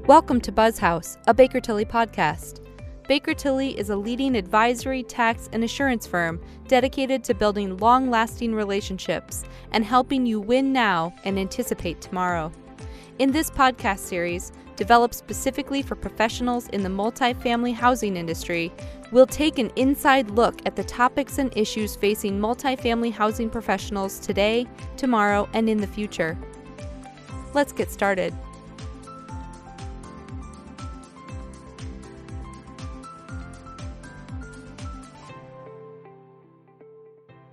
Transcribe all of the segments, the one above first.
Welcome to Buzz House, a Baker Tilly podcast. Baker Tilly is a leading advisory, tax, and assurance firm dedicated to building long-lasting relationships and helping you win now and anticipate tomorrow. In this podcast series, developed specifically for professionals in the multifamily housing industry, we'll take an inside look at the topics and issues facing multifamily housing professionals today, tomorrow, and in the future. Let's get started.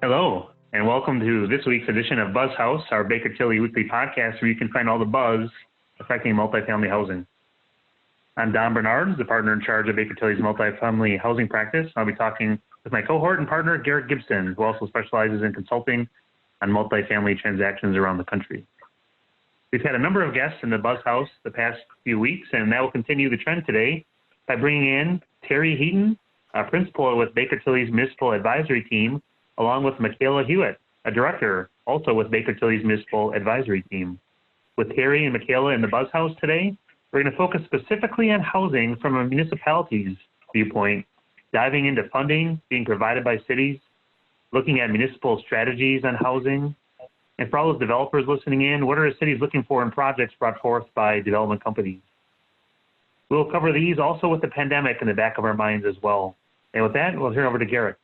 Hello, and welcome to this week's edition of Buzz House, our Baker Tilly weekly podcast where you can find all the buzz affecting multifamily housing. I'm Don Bernard, the partner in charge of Baker Tilly's multifamily housing practice. I'll be talking with my cohort and partner, Garrett Gibson, who also specializes in consulting on multifamily transactions around the country. We've had a number of guests in the Buzz House the past few weeks, and that will continue the trend today by bringing in Terri Heaton, a principal with Baker Tilly's municipal advisory team, along with Mikaela, Huot, a director, also with Baker Tilly's municipal advisory team. With Terri and Mikaela in the Buzz House today, we're going to focus specifically on housing from a municipality's viewpoint, diving into funding being provided by cities, looking at municipal strategies on housing, and for all those developers listening in, what are cities looking for in projects brought forth by development companies? We'll cover these also with the pandemic in the back of our minds as well. And with that, we'll turn over to Garrett.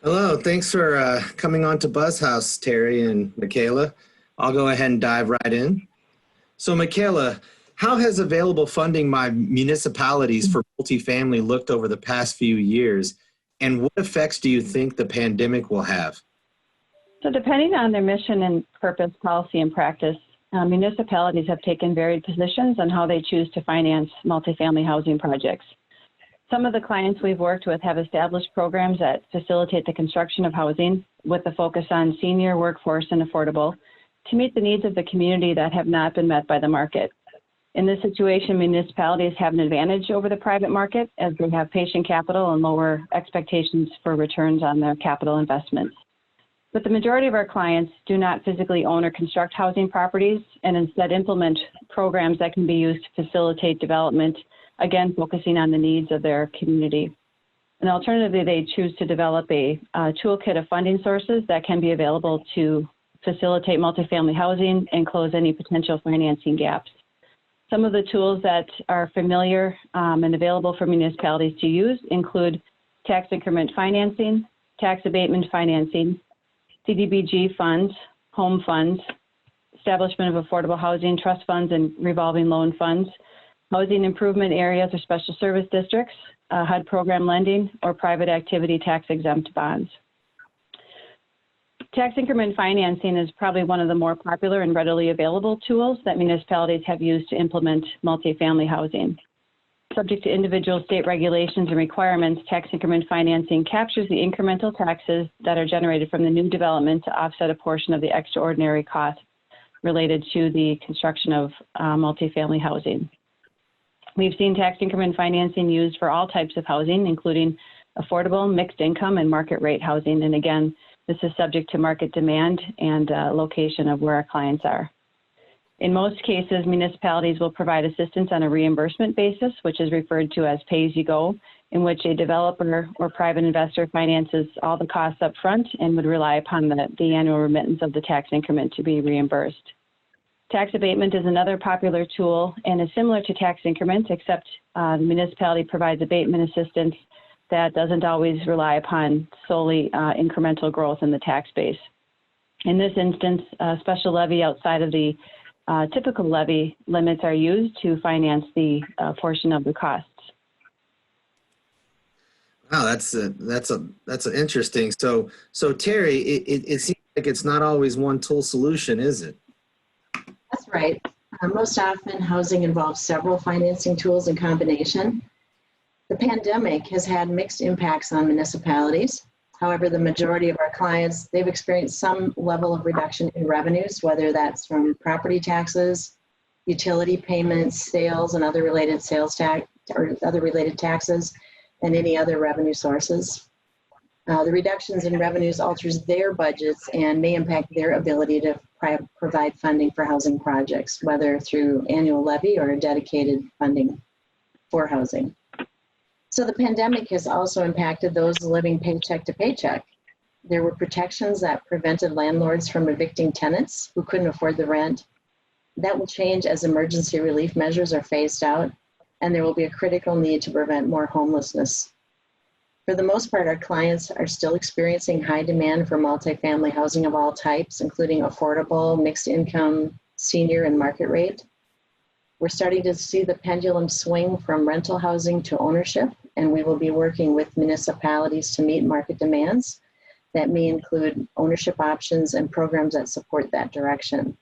Hello, thanks for coming on to Buzz House, Terri and Mikaela. I'll go ahead and dive right in. So Mikaela, how has available funding by municipalities for multifamily looked over the past few years, and what effects do you think the pandemic will have? So depending on their mission and purpose, policy, and practice, municipalities have taken varied positions on how they choose to finance multifamily housing projects. Some of the clients we've worked with have established programs that facilitate the construction of housing with a focus on senior, workforce, and affordable to meet the needs of the community that have not been met by the market. In this situation, municipalities have an advantage over the private market as they have patient capital and lower expectations for returns on their capital investments. But the majority of our clients do not physically own or construct housing properties and instead implement programs that can be used to facilitate development, again, focusing on the needs of their community. And alternatively, they choose to develop a toolkit of funding sources that can be available to facilitate multifamily housing and close any potential financing gaps. Some of the tools that are familiar and available for municipalities to use include tax increment financing, tax abatement financing, CDBG funds, home funds, establishment of affordable housing trust funds and revolving loan funds, housing improvement areas or special service districts, HUD program lending, or private activity tax-exempt bonds. Tax increment financing is probably one of the more popular and readily available tools that municipalities have used to implement multifamily housing. Subject to individual state regulations and requirements, tax increment financing captures the incremental taxes that are generated from the new development to offset a portion of the extraordinary costs related to the construction of multifamily housing. We've seen tax increment financing used for all types of housing, including affordable, mixed income, and market rate housing. And again, this is subject to market demand and location of where our clients are. In most cases, municipalities will provide assistance on a reimbursement basis, which is referred to as pay-as-you-go, in which a developer or private investor finances all the costs up front and would rely upon the annual remittance of the tax increment to be reimbursed. Tax abatement is another popular tool and is similar to tax increment, except the municipality provides abatement assistance that doesn't always rely upon solely incremental growth in the tax base. In this instance, a special levy outside of the typical levy limits are used to finance the portion of the costs. Wow, that's interesting. So Terri, it seems like it's not always one tool solution, is it? That's right. Most often, housing involves several financing tools in combination. The pandemic has had mixed impacts on municipalities. However, the majority of our clients, they've experienced some level of reduction in revenues, whether that's from property taxes, utility payments, sales, and other related sales tax or other related taxes, and any other revenue sources. The reductions in revenues alters their budgets and may impact their ability to provide funding for housing projects, whether through annual levy or dedicated funding for housing. So the pandemic has also impacted those living paycheck to paycheck. There were protections that prevented landlords from evicting tenants who couldn't afford the rent. That will change as emergency relief measures are phased out, and there will be a critical need to prevent more homelessness. For the most part, our clients are still experiencing high demand for multifamily housing of all types, including affordable, mixed income, senior, and market rate. We're starting to see the pendulum swing from rental housing to ownership, and we will be working with municipalities to meet market demands. That may include ownership options and programs that support that direction.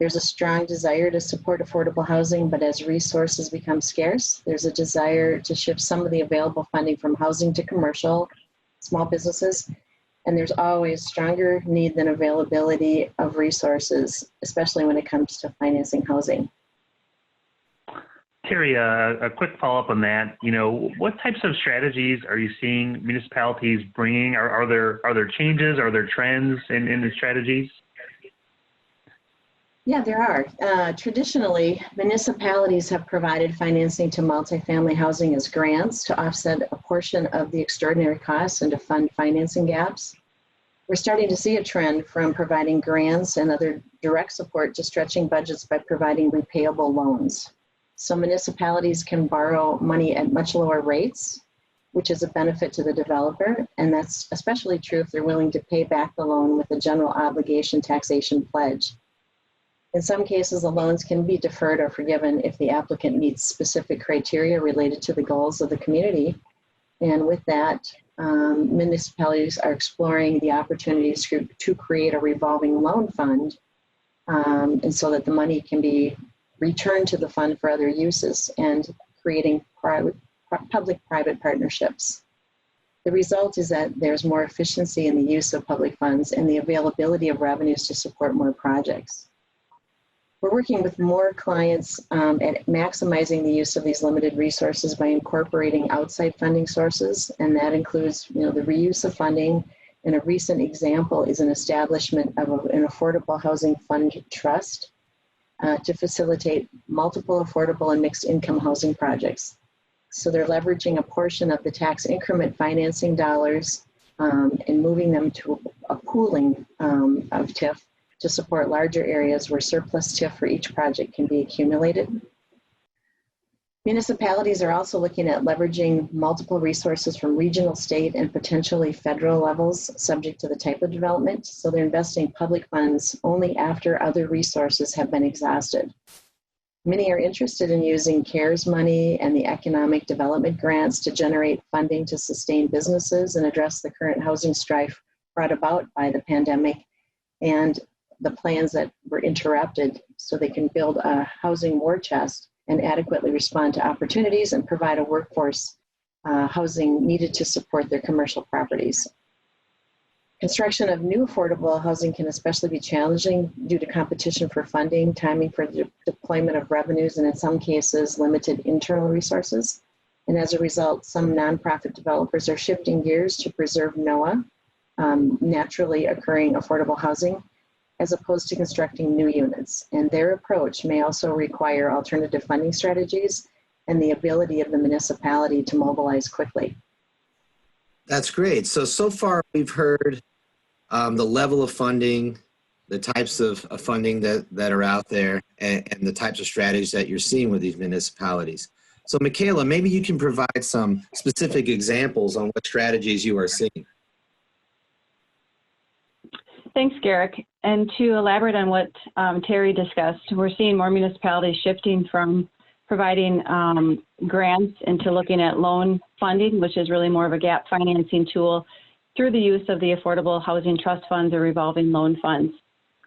There's a strong desire to support affordable housing, but as resources become scarce, there's a desire to shift some of the available funding from housing to commercial, small businesses, and there's always stronger need than availability of resources, especially when it comes to financing housing. Terri, a quick follow-up on that. What types of strategies are you seeing municipalities bringing? Are there changes? Are there trends in the strategies? Yeah, there are. Traditionally, municipalities have provided financing to multifamily housing as grants to offset a portion of the extraordinary costs and to fund financing gaps. We're starting to see a trend from providing grants and other direct support to stretching budgets by providing repayable loans. So municipalities can borrow money at much lower rates, which is a benefit to the developer, and that's especially true if they're willing to pay back the loan with a general obligation taxation pledge. In some cases, the loans can be deferred or forgiven if the applicant meets specific criteria related to the goals of the community. And with that, municipalities are exploring the opportunities to create a revolving loan fund, and so that the money can be returned to the fund for other uses and creating public-private partnerships. The result is that there's more efficiency in the use of public funds and the availability of revenues to support more projects. We're working with more clients at maximizing the use of these limited resources by incorporating outside funding sources, and that includes, the reuse of funding. And a recent example is an establishment of an affordable housing fund trust to facilitate multiple affordable and mixed income housing projects. So they're leveraging a portion of the tax increment financing dollars and moving them to a pooling of TIF to support larger areas where surplus TIF for each project can be accumulated. Municipalities are also looking at leveraging multiple resources from regional, state, and potentially federal levels subject to the type of development. So they're investing public funds only after other resources have been exhausted. Many are interested in using CARES money and the economic development grants to generate funding to sustain businesses and address the current housing strife brought about by the pandemic and the plans that were interrupted, so they can build a housing war chest and adequately respond to opportunities and provide a workforce housing needed to support their commercial properties. Construction of new affordable housing can especially be challenging due to competition for funding, timing for the deployment of revenues, and in some cases, limited internal resources. And as a result, some nonprofit developers are shifting gears to preserve NOAA, naturally occurring affordable housing, as opposed to constructing new units. And their approach may also require alternative funding strategies and the ability of the municipality to mobilize quickly. That's great. So far we've heard the level of funding, the types of funding that are out there, and the types of strategies that you're seeing with these municipalities. So Mikaela, maybe you can provide some specific examples on what strategies you are seeing. Thanks, Garrick. And to elaborate on what Terri discussed, we're seeing more municipalities shifting from providing grants into looking at loan funding, which is really more of a gap financing tool through the use of the affordable housing trust funds or revolving loan funds.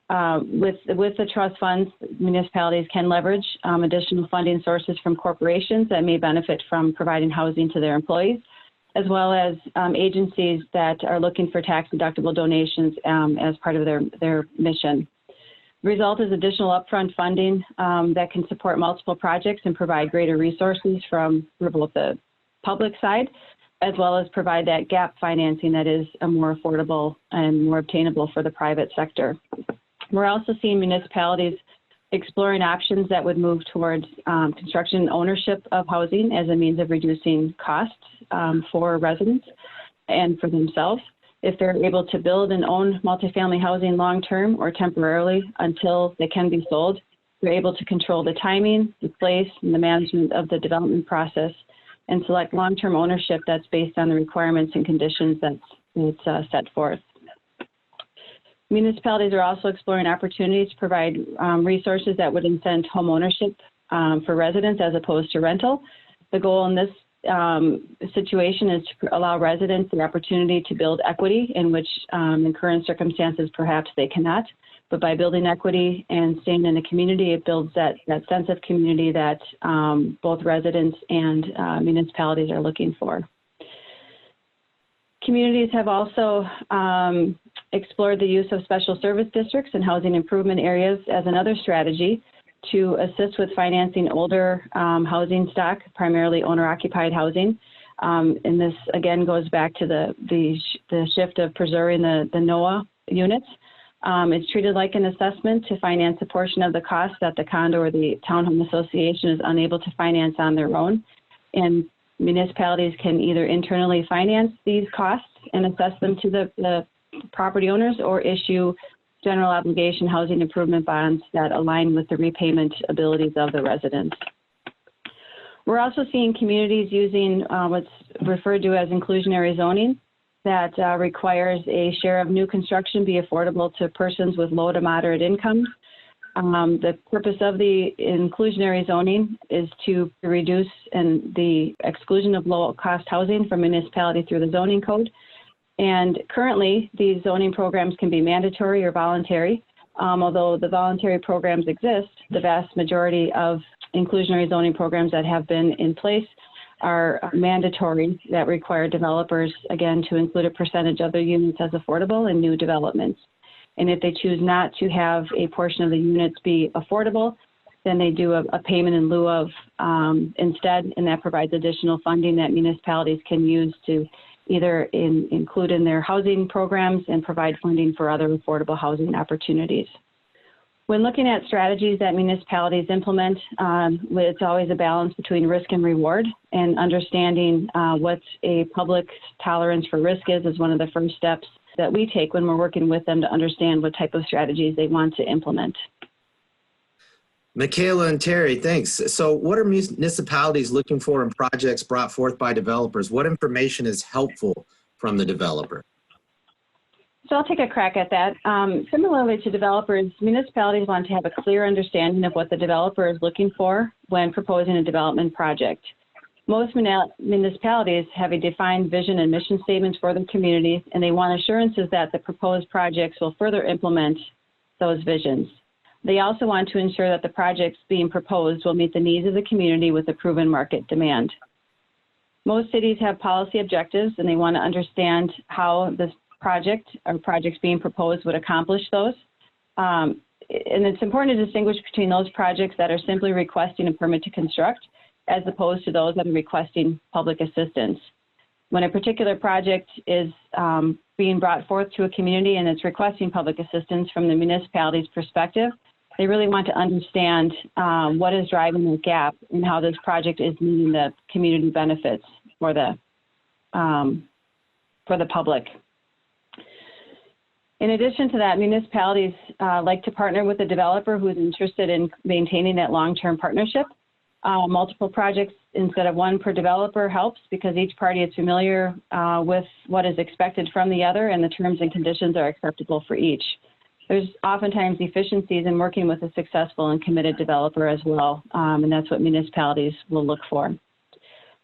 With the trust funds, municipalities can leverage additional funding sources from corporations that may benefit from providing housing to their employees, as well as agencies that are looking for tax-deductible donations as part of their mission. The result is additional upfront funding that can support multiple projects and provide greater resources from both the public side, as well as provide that gap financing that is more affordable and more obtainable for the private sector. We're also seeing municipalities exploring options that would move towards construction ownership of housing as a means of reducing costs for residents and for themselves. If they're able to build and own multifamily housing long-term or temporarily until they can be sold, they're able to control the timing, the place, and the management of the development process and select long-term ownership that's based on the requirements and conditions that's set forth. Municipalities are also exploring opportunities to provide resources that would incent home ownership for residents as opposed to rental. The goal in this situation is to allow residents the opportunity to build equity in which in current circumstances perhaps they cannot. But by building equity and staying in a community, it builds that sense of community that both residents and municipalities are looking for. Communities have also explored the use of special service districts and housing improvement areas as another strategy to assist with financing older housing stock, primarily owner-occupied housing. And this again goes back to the shift of preserving the NOAA units. It's treated like an assessment to finance a portion of the cost that the condo or the townhome association is unable to finance on their own. And municipalities can either internally finance these costs and assess them to the property owners or issue general obligation housing improvement bonds that align with the repayment abilities of the residents. We're also seeing communities using what's referred to as inclusionary zoning that requires a share of new construction be affordable to persons with low to moderate incomes. The purpose of the inclusionary zoning is to reduce the exclusion of low-cost housing from municipality through the zoning code. And currently, these zoning programs can be mandatory or voluntary. Although the voluntary programs exist, the vast majority of inclusionary zoning programs that have been in place are mandatory that require developers, again, to include a percentage of their units as affordable in new developments. And if they choose not to have a portion of the units be affordable, then they do a payment in lieu of instead, and that provides additional funding that municipalities can use to either include in their housing programs and provide funding for other affordable housing opportunities. When looking at strategies that municipalities implement, it's always a balance between risk and reward, and understanding what a public tolerance for risk is one of the first steps that we take when we're working with them to understand what type of strategies they want to implement. Mikaela and Terri, thanks. So what are municipalities looking for in projects brought forth by developers? What information is helpful from the developer? So I'll take a crack at that. Similarly to developers, municipalities want to have a clear understanding of what the developer is looking for when proposing a development project. Most municipalities have a defined vision and mission statements for their community, and they want assurances that the proposed projects will further implement those visions. They also want to ensure that the projects being proposed will meet the needs of the community with a proven market demand. Most cities have policy objectives, and they want to understand how this project or projects being proposed would accomplish those. And it's important to distinguish between those projects that are simply requesting a permit to construct as opposed to those that are requesting public assistance. When a particular project is being brought forth to a community and it's requesting public assistance from the municipality's perspective, they really want to understand what is driving the gap and how this project is meeting the community benefits for the public. In addition to that, municipalities like to partner with a developer who's interested in maintaining that long-term partnership. Multiple projects instead of one per developer helps because each party is familiar with what is expected from the other and the terms and conditions are acceptable for each. There's oftentimes efficiencies in working with a successful and committed developer as well, and that's what municipalities will look for.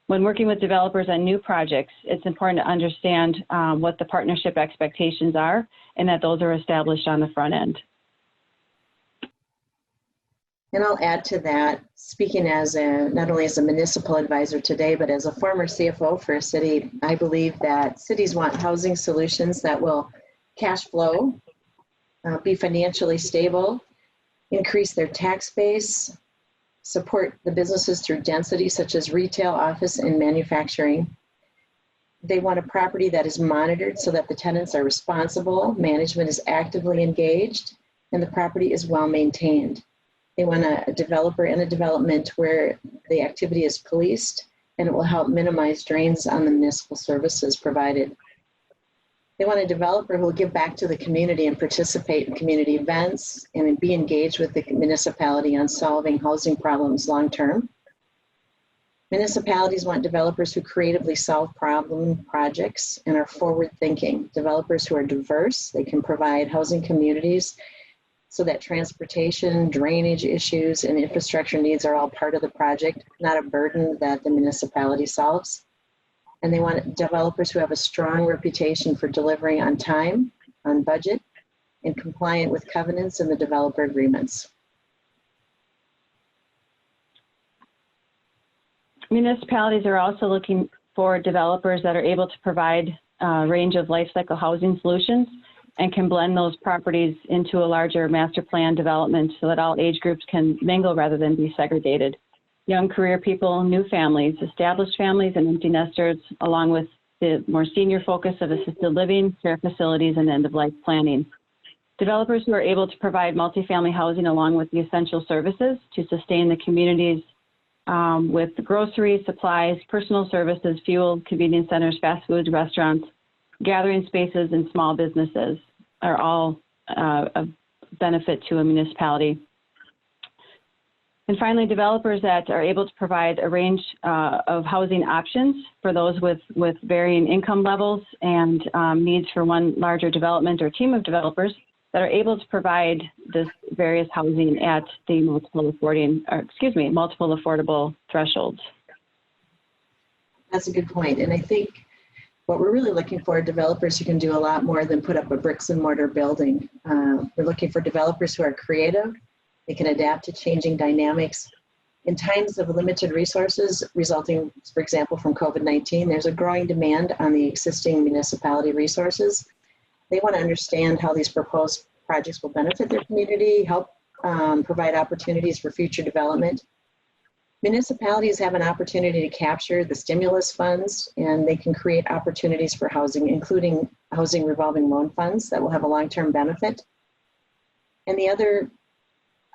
When working with developers on new projects, it's important to understand what the partnership expectations are and that those are established on the front end. And I'll add to that, speaking as not only as a municipal advisor today, but as a former CFO for a city, I believe that cities want housing solutions that will cash flow, be financially stable, increase their tax base, support the businesses through density such as retail, office, and manufacturing. They want a property that is monitored so that the tenants are responsible, management is actively engaged, and the property is well maintained. They want a developer in a development where the activity is policed and it will help minimize drains on the municipal services provided. They want a developer who will give back to the community and participate in community events and be engaged with the municipality on solving housing problems long term. Municipalities want developers who creatively solve problem projects and are forward thinking. Developers who are diverse, they can provide housing communities so that transportation, drainage issues, and infrastructure needs are all part of the project, not a burden that the municipality solves. And they want developers who have a strong reputation for delivering on time, on budget, and compliant with covenants and the developer agreements. Municipalities are also looking for developers that are able to provide a range of life cycle housing solutions and can blend those properties into a larger master plan development so that all age groups can mingle rather than be segregated. Young career people, new families, established families, and empty nesters, along with the more senior focus of assisted living, care facilities, and end-of-life planning. Developers who are able to provide multifamily housing along with the essential services to sustain the communities with groceries, supplies, personal services, fuel, convenience centers, fast food, restaurants, gathering spaces, and small businesses are all a benefit to a municipality. And finally, developers that are able to provide a range of housing options for those with varying income levels and needs for one larger development or team of developers that are able to provide this various housing at the multiple affordable thresholds. That's a good point. And I think what we're really looking for are developers who can do a lot more than put up a bricks and mortar building. We're looking for developers who are creative. They can adapt to changing dynamics. In times of limited resources resulting, for example, from COVID-19, there's a growing demand on the existing municipality resources. They want to understand how these proposed projects will benefit their community, help provide opportunities for future development. Municipalities have an opportunity to capture the stimulus funds, and they can create opportunities for housing, including housing revolving loan funds that will have a long-term benefit. And the other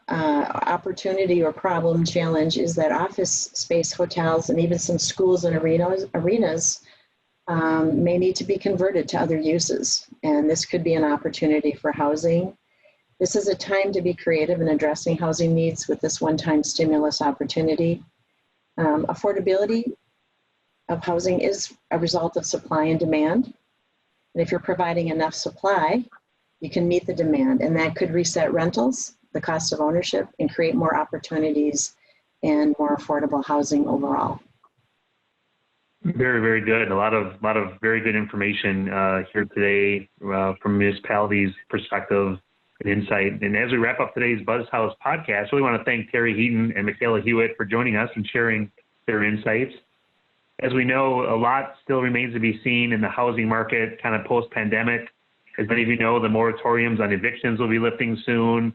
opportunity or problem challenge is that office space, hotels, and even some schools and arenas may need to be converted to other uses. And this could be an opportunity for housing. This is a time to be creative in addressing housing needs with this one-time stimulus opportunity. Affordability of housing is a result of supply and demand. And if you're providing enough supply, you can meet the demand, and that could reset rentals, the cost of ownership, and create more opportunities and more affordable housing overall. Very, very good. A lot of very good information here today from municipalities' perspective and insight. And as we wrap up today's Buzz House podcast, we want to thank Terri Heaton and Mikaela Huot for joining us and sharing their insights. As we know, a lot still remains to be seen in the housing market kind of post-pandemic. As many of you know, the moratoriums on evictions will be lifting soon.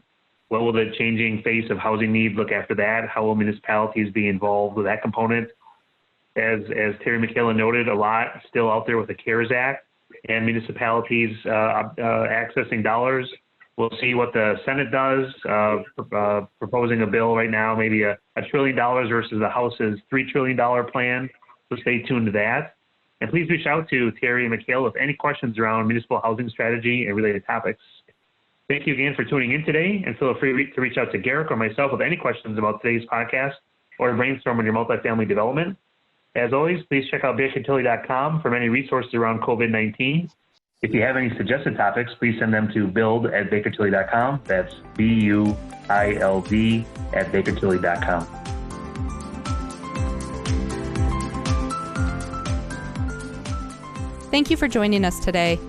What will the changing face of housing need look after that? How will municipalities be involved with that component? As Terri and Mikaela noted, a lot still out there with the CARES Act and municipalities accessing dollars. We'll see what the Senate does, proposing a bill right now, maybe $1 trillion versus the House's $3 trillion plan. So stay tuned to that. And please reach out to Terri and Mikaela with any questions around municipal housing strategy and related topics. Thank you again for tuning in today, and feel free to reach out to Garrick or myself with any questions about today's podcast or to brainstorm on your multifamily development. As always, please check out bakertilly.com for many resources around COVID-19. If you have any suggested topics, please send them to build@bakertilly.com. That's BUILD@bakertilly.com. Thank you for joining us today.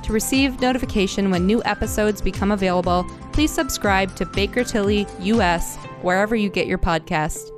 To receive notification when new episodes become available, please subscribe to Baker Tilly US wherever you get your podcast.